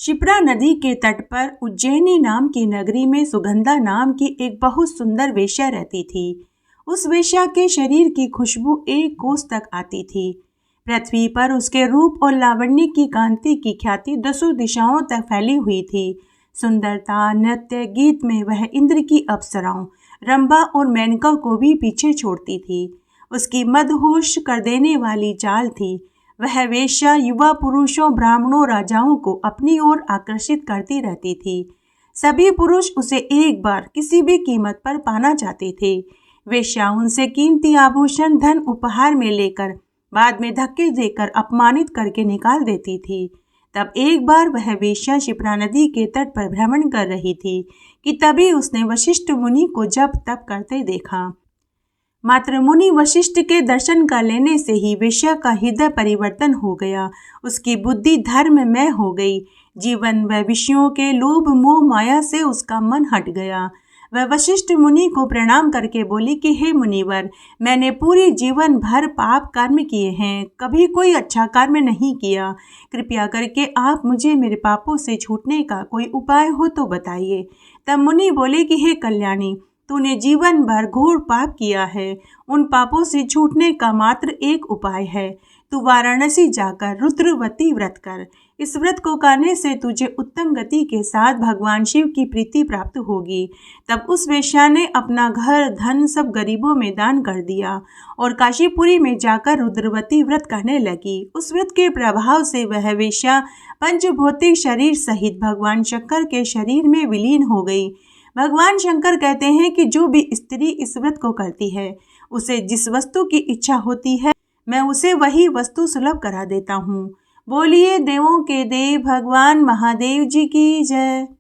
शिप्रा नदी के तट पर उज्जैनी नाम की नगरी में सुगंधा नाम की एक बहुत सुंदर वेश्या रहती थी। उस वेश्या के शरीर की खुशबू एक कोस तक आती थी। पृथ्वी पर उसके रूप और लावण्य की कांति की ख्याति दसों दिशाओं तक फैली हुई थी। सुंदरता, नृत्य, गीत में वह इंद्र की अप्सराओं रंभा और मेनका को भी पीछे छोड़ती थी। उसकी मदहोश कर देने वाली चाल थी। वह वेश्या युवा पुरुषों, ब्राह्मणों, राजाओं को अपनी ओर आकर्षित करती रहती थी। सभी पुरुष उसे एक बार किसी भी कीमत पर पाना चाहते थे। वेश्या उनसे कीमती आभूषण, धन उपहार में लेकर बाद में धक्के देकर अपमानित करके निकाल देती थी। तब एक बार वह वेश्या शिप्रा नदी के तट पर भ्रमण कर रही थी कि तभी उसने वशिष्ठ मुनि को जप तप करते देखा। मात्र मुनि वशिष्ठ के दर्शन का लेने से ही वेश्या का हृदय परिवर्तन हो गया। उसकी बुद्धि धर्ममय हो गई। जीवन व विषयों के लोभ मोह माया से उसका मन हट गया। वह वशिष्ठ मुनि को प्रणाम करके बोली कि हे मुनिवर, मैंने पूरे जीवन भर पाप कर्म किए हैं, कभी कोई अच्छा कर्म नहीं किया। कृपया करके आप मुझे मेरे पापों से छूटने का कोई उपाय हो तो बताइए। तब मुनि बोले कि हे कल्याणी, तूने जीवन भर घोर पाप किया है। उन पापों से छूटने का मात्र एक उपाय है। तू वाराणसी जाकर रुद्रवती व्रत कर। इस व्रत को करने से तुझे उत्तम गति के साथ भगवान शिव की प्रीति प्राप्त होगी। तब उस वेश्या ने अपना घर धन सब गरीबों में दान कर दिया और काशीपुरी में जाकर रुद्रवती व्रत करने लगी। उस व्रत के प्रभाव से वह वेश्या पंचभौतिक शरीर सहित भगवान शंकर के शरीर में विलीन हो गई। भगवान शंकर कहते हैं कि जो भी स्त्री इस व्रत को करती है, उसे जिस वस्तु की इच्छा होती है, मैं उसे वही वस्तु सुलभ करा देता हूँ। बोलिए देवों के देव भगवान महादेव जी की जय।